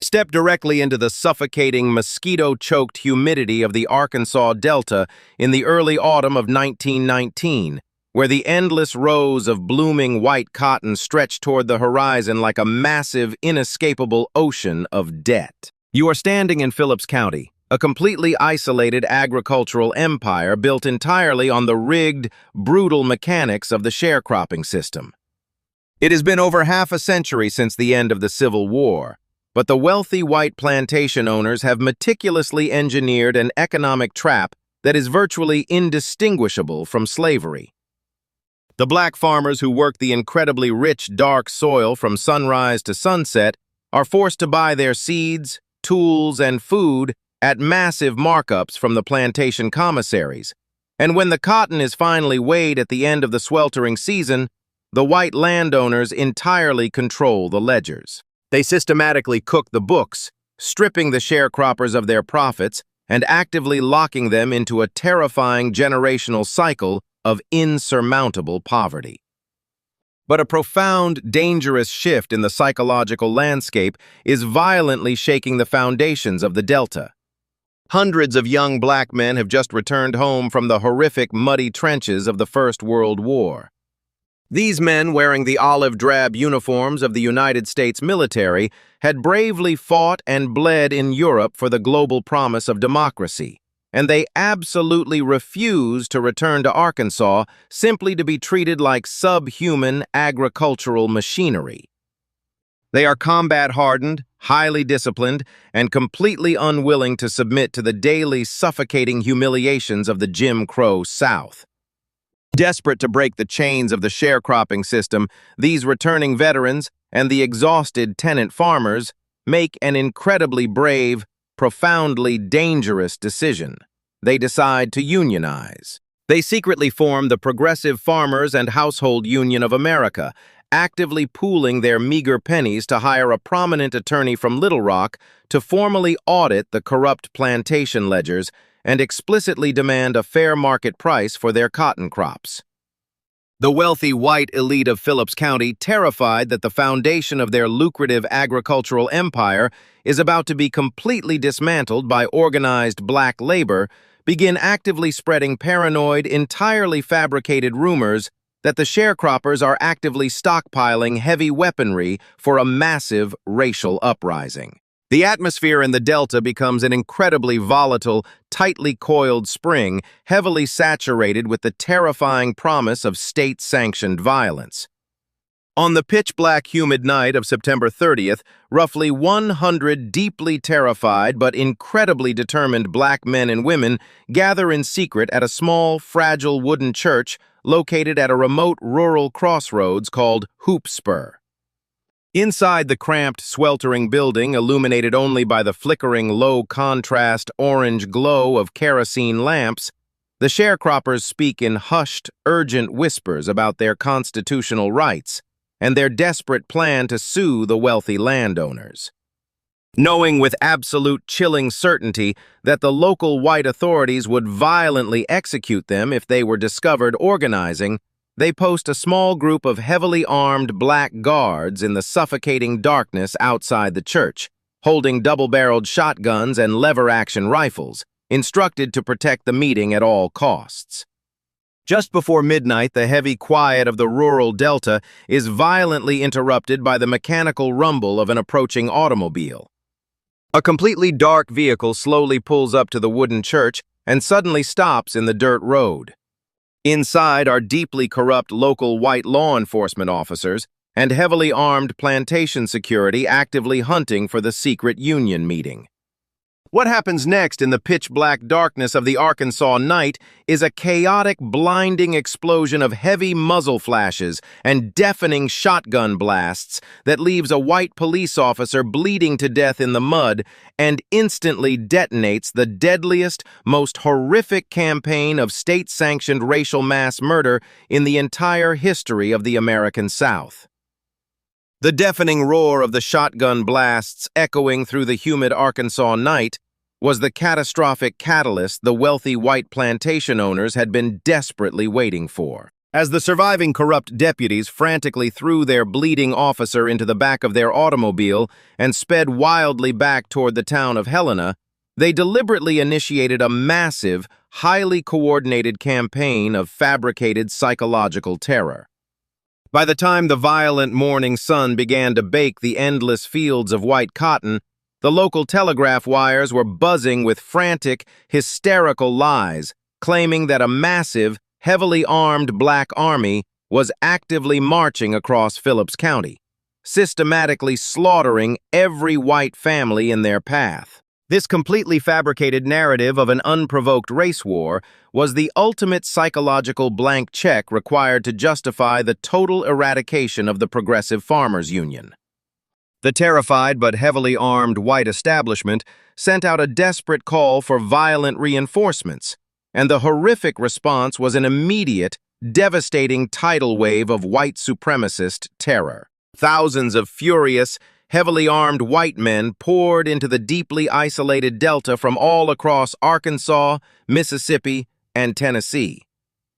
Step directly into the suffocating, mosquito-choked humidity of the Arkansas Delta in the early autumn of 1919, where the endless rows of blooming white cotton stretched toward the horizon like a massive, inescapable ocean of debt. You are standing in Phillips County, a completely isolated agricultural empire built entirely on the rigged, brutal mechanics of the sharecropping system. It has been over half a century since the end of the Civil War, but the wealthy white plantation owners have meticulously engineered an economic trap that is virtually indistinguishable from slavery. The black farmers who work the incredibly rich, dark soil from sunrise to sunset are forced to buy their seeds, tools, and food at massive markups from the plantation commissaries. And when the cotton is finally weighed at the end of the sweltering season, the white landowners entirely control the ledgers. They systematically cook the books, stripping the sharecroppers of their profits and actively locking them into a terrifying generational cycle of insurmountable poverty. But a profound, dangerous shift in the psychological landscape is violently shaking the foundations of the Delta. Hundreds of young black men have just returned home from the horrific, muddy trenches of the First World War. These men, wearing the olive-drab uniforms of the United States military, had bravely fought and bled in Europe for the global promise of democracy, and they absolutely refused to return to Arkansas simply to be treated like subhuman agricultural machinery. They are combat-hardened, highly disciplined, and completely unwilling to submit to the daily suffocating humiliations of the Jim Crow South. Desperate to break the chains of the sharecropping system, these returning veterans and the exhausted tenant farmers make an incredibly brave, profoundly dangerous decision. They decide to unionize. They secretly form the Progressive Farmers and Household Union of America, actively pooling their meager pennies to hire a prominent attorney from Little Rock to formally audit the corrupt plantation ledgers and explicitly demand a fair market price for their cotton crops. The wealthy white elite of Phillips County, terrified that the foundation of their lucrative agricultural empire is about to be completely dismantled by organized black labor, begin actively spreading paranoid, entirely fabricated rumors that the sharecroppers are actively stockpiling heavy weaponry for a massive racial uprising. The atmosphere in the Delta becomes an incredibly volatile, tightly coiled spring, heavily saturated with the terrifying promise of state-sanctioned violence. On the pitch-black humid night of September 30th, roughly 100 deeply terrified but incredibly determined black men and women gather in secret at a small, fragile wooden church located at a remote rural crossroads called Hoop Spur. Inside the cramped, sweltering building, illuminated only by the flickering, low-contrast orange glow of kerosene lamps, the sharecroppers speak in hushed, urgent whispers about their constitutional rights and their desperate plan to sue the wealthy landowners. Knowing with absolute chilling certainty that the local white authorities would violently execute them if they were discovered organizing, they post a small group of heavily armed black guards in the suffocating darkness outside the church, holding double-barreled shotguns and lever-action rifles, instructed to protect the meeting at all costs. Just before midnight, the heavy quiet of the rural Delta is violently interrupted by the mechanical rumble of an approaching automobile. A completely dark vehicle slowly pulls up to the wooden church and suddenly stops in the dirt road. Inside are deeply corrupt local white law enforcement officers and heavily armed plantation security actively hunting for the secret union meeting. What happens next in the pitch-black darkness of the Arkansas night is a chaotic, blinding explosion of heavy muzzle flashes and deafening shotgun blasts that leaves a white police officer bleeding to death in the mud and instantly detonates the deadliest, most horrific campaign of state-sanctioned racial mass murder in the entire history of the American South. The deafening roar of the shotgun blasts echoing through the humid Arkansas night was the catastrophic catalyst the wealthy white plantation owners had been desperately waiting for. As the surviving corrupt deputies frantically threw their bleeding officer into the back of their automobile and sped wildly back toward the town of Helena, they deliberately initiated a massive, highly coordinated campaign of fabricated psychological terror. By the time the violent morning sun began to bake the endless fields of white cotton, the local telegraph wires were buzzing with frantic, hysterical lies, claiming that a massive, heavily armed black army was actively marching across Phillips County, systematically slaughtering every white family in their path. This completely fabricated narrative of an unprovoked race war was the ultimate psychological blank check required to justify the total eradication of the Progressive Farmers Union. The terrified but heavily armed white establishment sent out a desperate call for violent reinforcements, and the horrific response was an immediate, devastating tidal wave of white supremacist terror. Thousands of furious, heavily armed white men poured into the deeply isolated Delta from all across Arkansas, Mississippi, and Tennessee,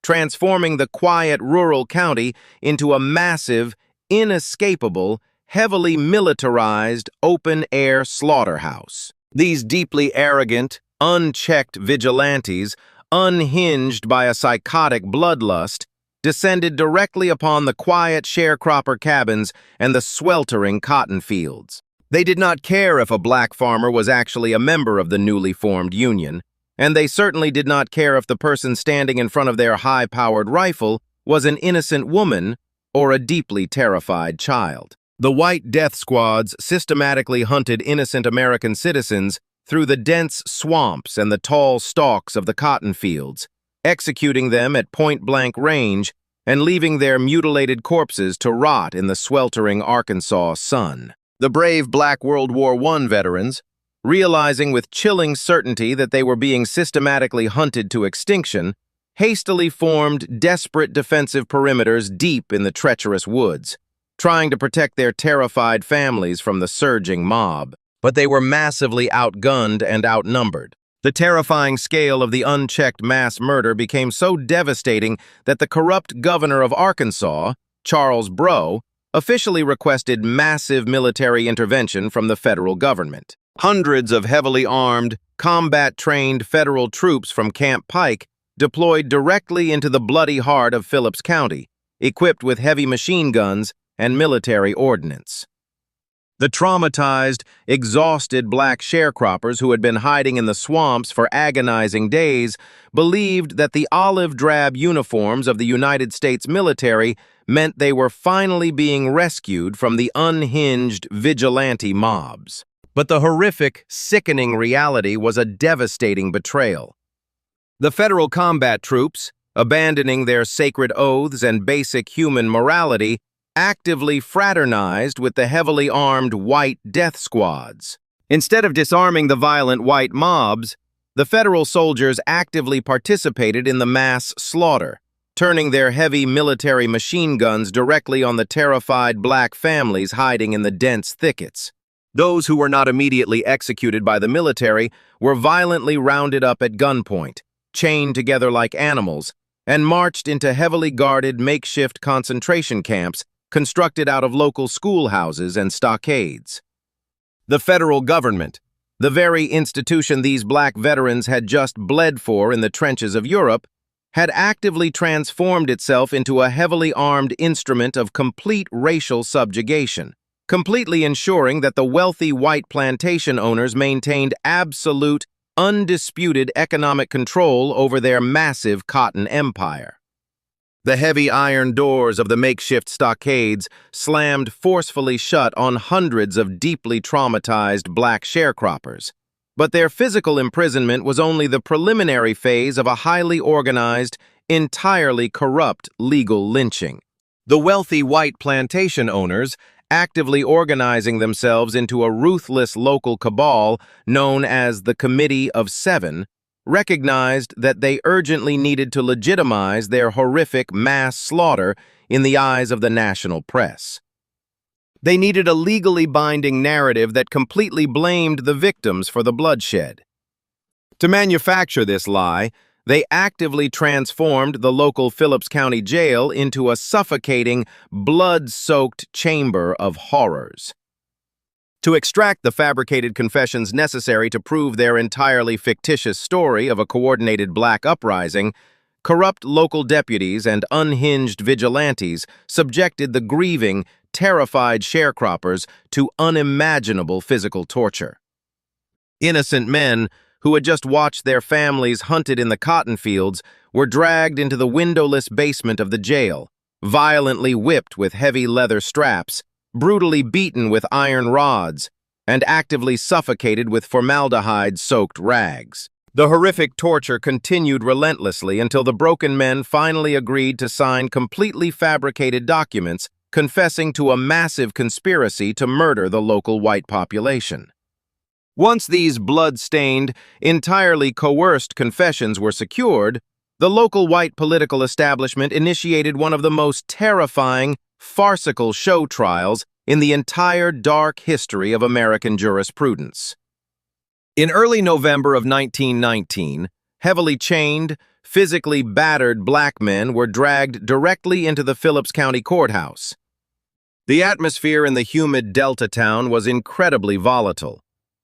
transforming the quiet rural county into a massive, inescapable, heavily militarized, open-air slaughterhouse. These deeply arrogant, unchecked vigilantes, unhinged by a psychotic bloodlust, descended directly upon the quiet sharecropper cabins and the sweltering cotton fields. They did not care if a black farmer was actually a member of the newly formed union, and they certainly did not care if the person standing in front of their high-powered rifle was an innocent woman or a deeply terrified child. The white death squads systematically hunted innocent American citizens through the dense swamps and the tall stalks of the cotton fields, executing them at point-blank range and leaving their mutilated corpses to rot in the sweltering Arkansas sun. The brave black World War I veterans, realizing with chilling certainty that they were being systematically hunted to extinction, hastily formed desperate defensive perimeters deep in the treacherous woods, trying to protect their terrified families from the surging mob. But they were massively outgunned and outnumbered. The terrifying scale of the unchecked mass murder became so devastating that the corrupt governor of Arkansas, Charles Breaux, officially requested massive military intervention from the federal government. Hundreds of heavily armed, combat-trained federal troops from Camp Pike deployed directly into the bloody heart of Phillips County, equipped with heavy machine guns and military ordnance. The traumatized, exhausted black sharecroppers who had been hiding in the swamps for agonizing days believed that the olive-drab uniforms of the United States military meant they were finally being rescued from the unhinged vigilante mobs. But the horrific, sickening reality was a devastating betrayal. The federal combat troops, abandoning their sacred oaths and basic human morality, actively fraternized with the heavily armed white death squads. Instead of disarming the violent white mobs, the federal soldiers actively participated in the mass slaughter, turning their heavy military machine guns directly on the terrified black families hiding in the dense thickets. Those who were not immediately executed by the military were violently rounded up at gunpoint, chained together like animals, and marched into heavily guarded makeshift concentration camps constructed out of local schoolhouses and stockades. The federal government, the very institution these black veterans had just bled for in the trenches of Europe, had actively transformed itself into a heavily armed instrument of complete racial subjugation, completely ensuring that the wealthy white plantation owners maintained absolute, undisputed economic control over their massive cotton empire. The heavy iron doors of the makeshift stockades slammed forcefully shut on hundreds of deeply traumatized black sharecroppers, but their physical imprisonment was only the preliminary phase of a highly organized, entirely corrupt legal lynching. The wealthy white plantation owners, actively organizing themselves into a ruthless local cabal known as the Committee of Seven, recognized that they urgently needed to legitimize their horrific mass slaughter in the eyes of the national press. They needed a legally binding narrative that completely blamed the victims for the bloodshed. To manufacture this lie, they actively transformed the local Phillips County jail into a suffocating, blood-soaked chamber of horrors. To extract the fabricated confessions necessary to prove their entirely fictitious story of a coordinated black uprising, corrupt local deputies and unhinged vigilantes subjected the grieving, terrified sharecroppers to unimaginable physical torture. Innocent men who had just watched their families hunted in the cotton fields were dragged into the windowless basement of the jail, violently whipped with heavy leather straps, brutally beaten with iron rods, and actively suffocated with formaldehyde-soaked rags. The horrific torture continued relentlessly until the broken men finally agreed to sign completely fabricated documents confessing to a massive conspiracy to murder the local white population. Once these blood-stained, entirely coerced confessions were secured, the local white political establishment initiated one of the most terrifying, farcical show trials in the entire dark history of American jurisprudence. In early November of 1919, heavily chained, physically battered black men were dragged directly into the Phillips County courthouse. The atmosphere in the humid Delta town was incredibly volatile.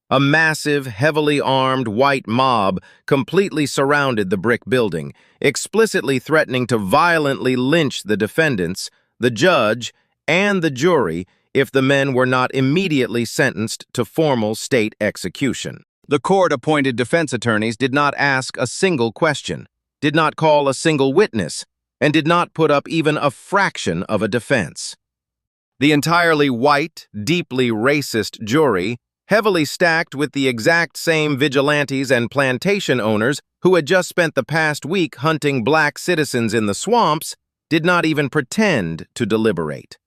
A massive, heavily armed white mob completely surrounded the brick building, explicitly threatening to violently lynch the defendants, the judge, and the jury if the men were not immediately sentenced to formal state execution. The court-appointed defense attorneys did not ask a single question, did not call a single witness, and did not put up even a fraction of a defense. The entirely white, deeply racist jury, heavily stacked with the exact same vigilantes and plantation owners who had just spent the past week hunting black citizens in the swamps, did not even pretend to deliberate.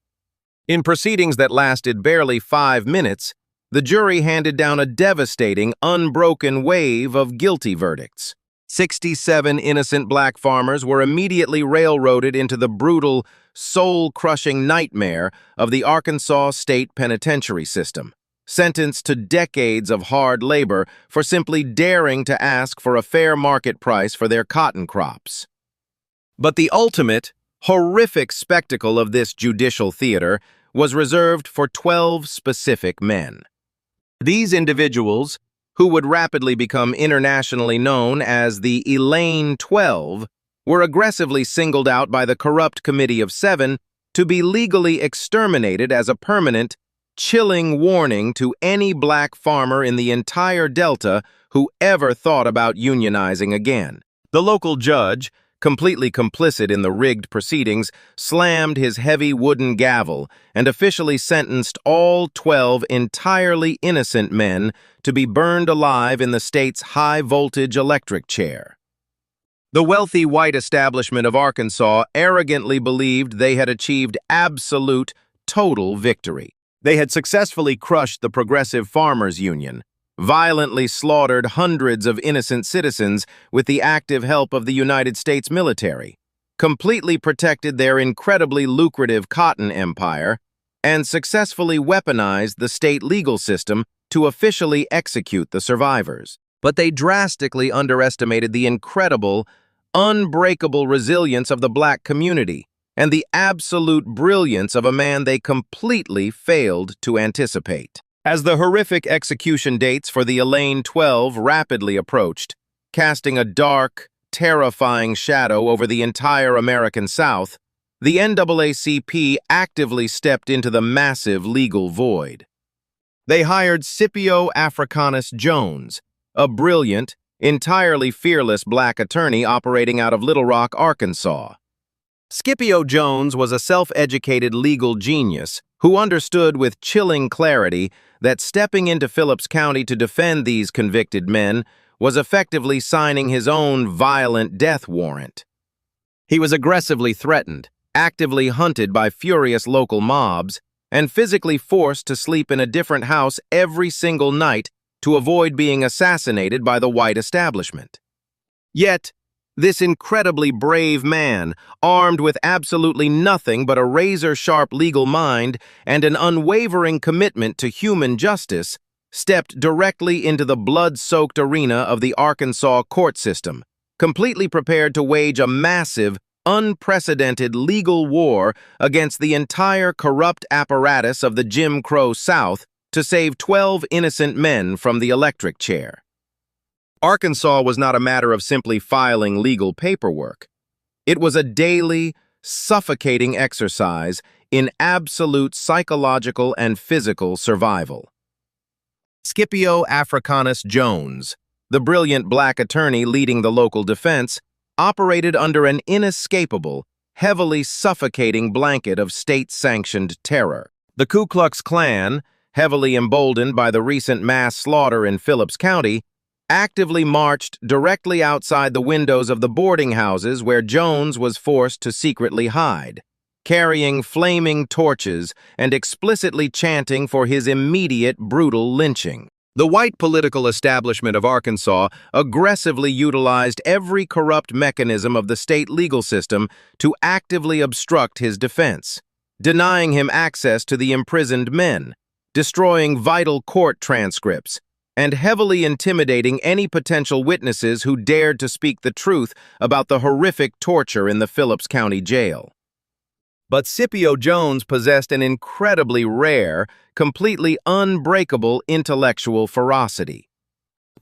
In proceedings that lasted barely 5 minutes, the jury handed down a devastating, unbroken wave of guilty verdicts. 67 innocent black farmers were immediately railroaded into the brutal, soul-crushing nightmare of the Arkansas State Penitentiary System, sentenced to decades of hard labor for simply daring to ask for a fair market price for their cotton crops. But the ultimate, horrific spectacle of this judicial theater was reserved for 12 specific men. These individuals, who would rapidly become internationally known as the Elaine 12, were aggressively singled out by the corrupt Committee of Seven to be legally exterminated as a permanent, chilling warning to any black farmer in the entire Delta who ever thought about unionizing again. The local judge, completely complicit in the rigged proceedings, slammed his heavy wooden gavel and officially sentenced all 12 entirely innocent men to be burned alive in the state's high-voltage electric chair. The wealthy white establishment of Arkansas arrogantly believed they had achieved absolute, total victory. They had successfully crushed the Progressive Farmers Union, violently slaughtered hundreds of innocent citizens with the active help of the United States military, completely protected their incredibly lucrative cotton empire, and successfully weaponized the state legal system to officially execute the survivors. But they drastically underestimated the incredible, unbreakable resilience of the black community and the absolute brilliance of a man they completely failed to anticipate. As the horrific execution dates for the Elaine 12 rapidly approached, casting a dark, terrifying shadow over the entire American South, the NAACP actively stepped into the massive legal void. They hired Scipio Africanus Jones, a brilliant, entirely fearless black attorney operating out of Little Rock, Arkansas. Scipio Jones was a self-educated legal genius who understood with chilling clarity that stepping into Phillips County to defend these convicted men was effectively signing his own violent death warrant. He was aggressively threatened, actively hunted by furious local mobs, and physically forced to sleep in a different house every single night to avoid being assassinated by the white establishment. Yet, this incredibly brave man, armed with absolutely nothing but a razor-sharp legal mind and an unwavering commitment to human justice, stepped directly into the blood-soaked arena of the Arkansas court system, completely prepared to wage a massive, unprecedented legal war against the entire corrupt apparatus of the Jim Crow South to save 12 innocent men from the electric chair. Arkansas was not a matter of simply filing legal paperwork. It was a daily, suffocating exercise in absolute psychological and physical survival. Scipio Africanus Jones, the brilliant black attorney leading the local defense, operated under an inescapable, heavily suffocating blanket of state-sanctioned terror. The Ku Klux Klan, heavily emboldened by the recent mass slaughter in Phillips County, actively marched directly outside the windows of the boarding houses where Jones was forced to secretly hide, carrying flaming torches and explicitly chanting for his immediate brutal lynching. The white political establishment of Arkansas aggressively utilized every corrupt mechanism of the state legal system to actively obstruct his defense, denying him access to the imprisoned men, destroying vital court transcripts, and heavily intimidating any potential witnesses who dared to speak the truth about the horrific torture in the Phillips County jail. But Scipio Jones possessed an incredibly rare, completely unbreakable intellectual ferocity.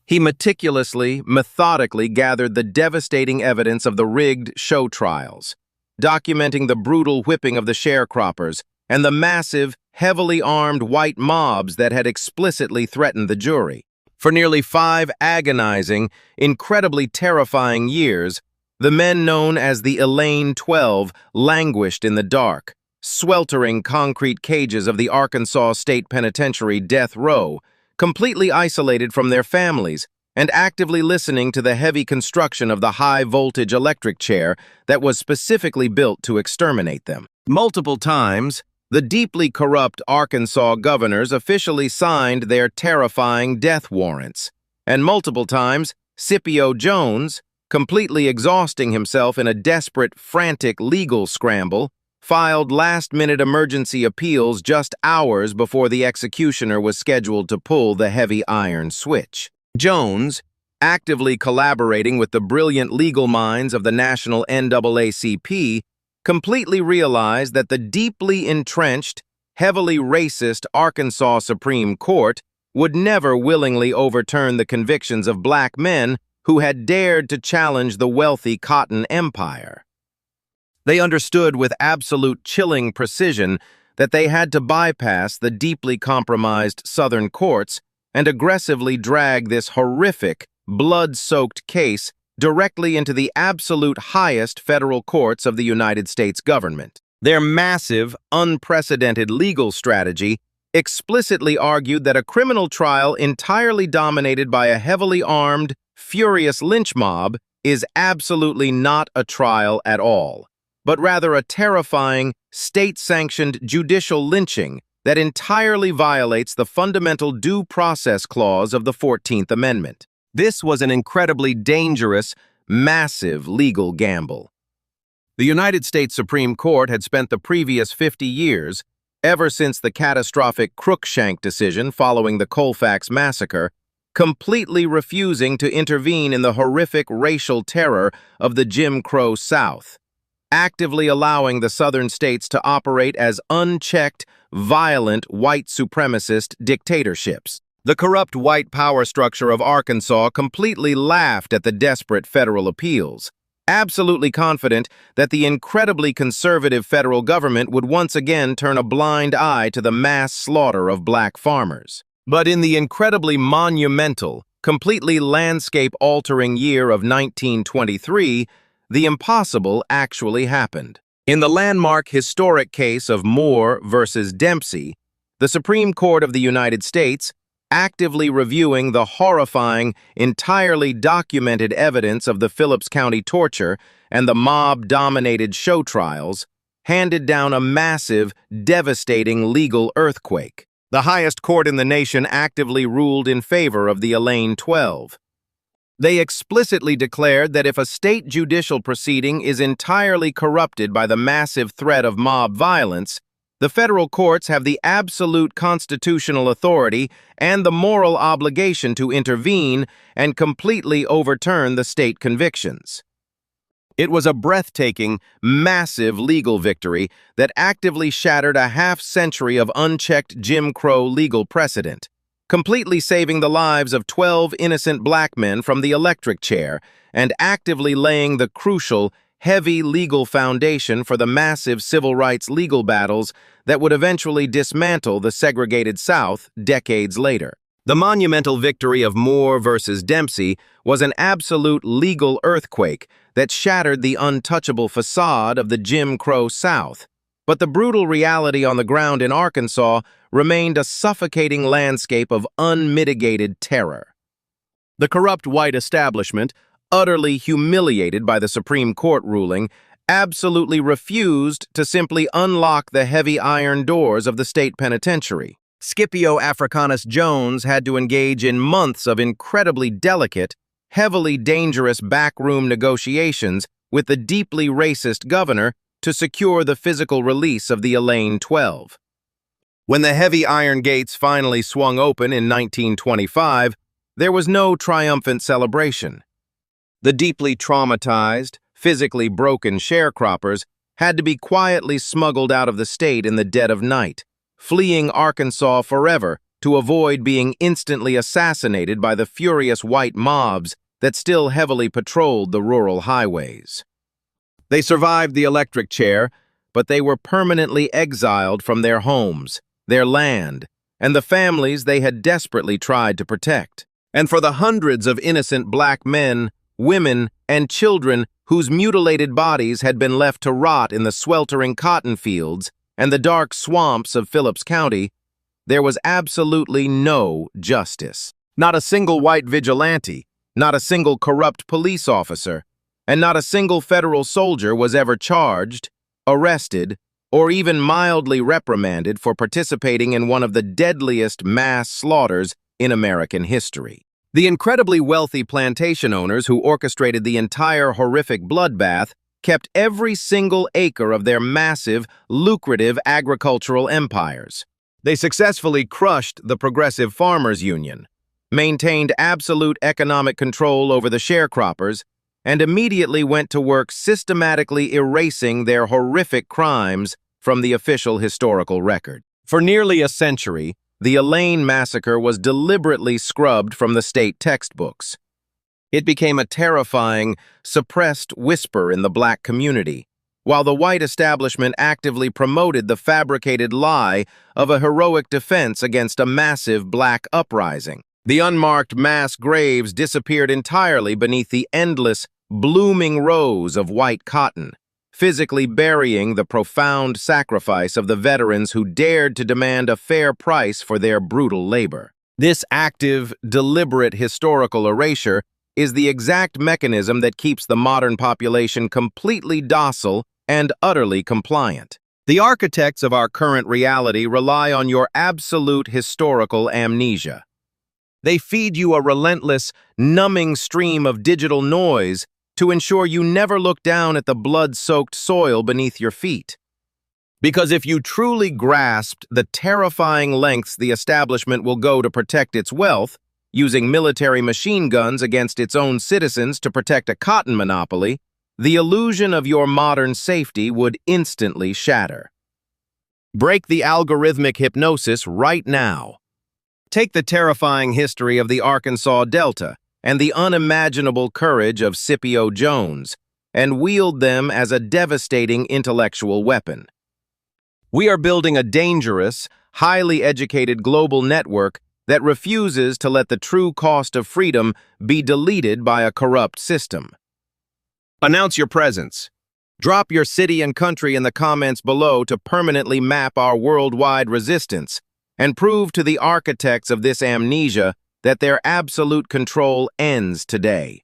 He meticulously, methodically gathered the devastating evidence of the rigged show trials, documenting the brutal whipping of the sharecroppers and the massive, heavily armed white mobs that had explicitly threatened the jury. For nearly 5 agonizing, incredibly terrifying years, the men known as the Elaine 12 languished in the dark, sweltering concrete cages of the Arkansas State Penitentiary death row, completely isolated from their families and actively listening to the heavy construction of the high-voltage electric chair that was specifically built to exterminate them. Multiple times, the deeply corrupt Arkansas governors officially signed their terrifying death warrants, and multiple times, Scipio Jones, completely exhausting himself in a desperate, frantic legal scramble, filed last-minute emergency appeals just hours before the executioner was scheduled to pull the heavy iron switch. Jones, actively collaborating with the brilliant legal minds of the national NAACP, completely realized that the deeply entrenched, heavily racist Arkansas Supreme Court would never willingly overturn the convictions of black men who had dared to challenge the wealthy cotton empire. They understood with absolute chilling precision that they had to bypass the deeply compromised Southern courts and aggressively drag this horrific, blood-soaked case directly into the absolute highest federal courts of the United States government. Their massive, unprecedented legal strategy explicitly argued that a criminal trial entirely dominated by a heavily armed, furious lynch mob is absolutely not a trial at all, but rather a terrifying, state-sanctioned judicial lynching that entirely violates the fundamental due process clause of the 14th Amendment. This was an incredibly dangerous, massive legal gamble. The United States Supreme Court had spent the previous 50 years, ever since the catastrophic Crookshank decision following the Colfax massacre, completely refusing to intervene in the horrific racial terror of the Jim Crow South, actively allowing the southern states to operate as unchecked, violent, white supremacist dictatorships. The corrupt white power structure of Arkansas completely laughed at the desperate federal appeals, absolutely confident that the incredibly conservative federal government would once again turn a blind eye to the mass slaughter of black farmers. But in the incredibly monumental, completely landscape-altering year of 1923, the impossible actually happened. In the landmark historic case of Moore versus Dempsey, the Supreme Court of the United States, actively reviewing the horrifying, entirely documented evidence of the Phillips County torture and the mob-dominated show trials, handed down a massive, devastating legal earthquake. The highest court in the nation actively ruled in favor of the Elaine 12. They explicitly declared that if a state judicial proceeding is entirely corrupted by the massive threat of mob violence, The federal courts have the absolute constitutional authority and the moral obligation to intervene and completely overturn the state convictions. It was a breathtaking, massive legal victory that actively shattered a half-century of unchecked Jim Crow legal precedent, completely saving the lives of 12 innocent black men from the electric chair and actively laying the crucial, heavy legal foundation for the massive civil rights legal battles that would eventually dismantle the segregated South decades later. The monumental victory of Moore versus Dempsey was an absolute legal earthquake that shattered the untouchable facade of the Jim Crow South. But the brutal reality on the ground in Arkansas remained a suffocating landscape of unmitigated terror. The corrupt white establishment, utterly humiliated by the Supreme Court ruling, absolutely refused to simply unlock the heavy iron doors of the state penitentiary. Scipio Africanus Jones had to engage in months of incredibly delicate, heavily dangerous backroom negotiations with the deeply racist governor to secure the physical release of the Elaine 12. When the heavy iron gates finally swung open in 1925, there was no triumphant celebration. The deeply traumatized, physically broken sharecroppers had to be quietly smuggled out of the state in the dead of night, fleeing Arkansas forever to avoid being instantly assassinated by the furious white mobs that still heavily patrolled the rural highways. They survived the electric chair, but they were permanently exiled from their homes, their land, and the families they had desperately tried to protect. And for the hundreds of innocent black men, women, and children whose mutilated bodies had been left to rot in the sweltering cotton fields and the dark swamps of Phillips County, there was absolutely no justice. Not a single white vigilante, not a single corrupt police officer, and not a single federal soldier was ever charged, arrested, or even mildly reprimanded for participating in one of the deadliest mass slaughters in American history. The incredibly wealthy plantation owners who orchestrated the entire horrific bloodbath kept every single acre of their massive, lucrative agricultural empires. They successfully crushed the Progressive Farmers Union, maintained absolute economic control over the sharecroppers, and immediately went to work systematically erasing their horrific crimes from the official historical record. For nearly a century, the Elaine Massacre was deliberately scrubbed from the state textbooks. It became a terrifying, suppressed whisper in the black community, while the white establishment actively promoted the fabricated lie of a heroic defense against a massive black uprising. The unmarked mass graves disappeared entirely beneath the endless, blooming rows of white cotton, physically burying the profound sacrifice of the veterans who dared to demand a fair price for their brutal labor. This active, deliberate historical erasure is the exact mechanism that keeps the modern population completely docile and utterly compliant. The architects of our current reality rely on your absolute historical amnesia. They feed you a relentless, numbing stream of digital noise to ensure you never look down at the blood-soaked soil beneath your feet. Because if you truly grasped the terrifying lengths the establishment will go to protect its wealth, using military machine guns against its own citizens to protect a cotton monopoly, the illusion of your modern safety would instantly shatter. Break the algorithmic hypnosis right now. Take the terrifying history of the Arkansas Delta and the unimaginable courage of Scipio Jones, and wield them as a devastating intellectual weapon. We are building a dangerous, highly educated global network that refuses to let the true cost of freedom be deleted by a corrupt system. Announce your presence. Drop your city and country in the comments below to permanently map our worldwide resistance and prove to the architects of this amnesia that their absolute control ends today.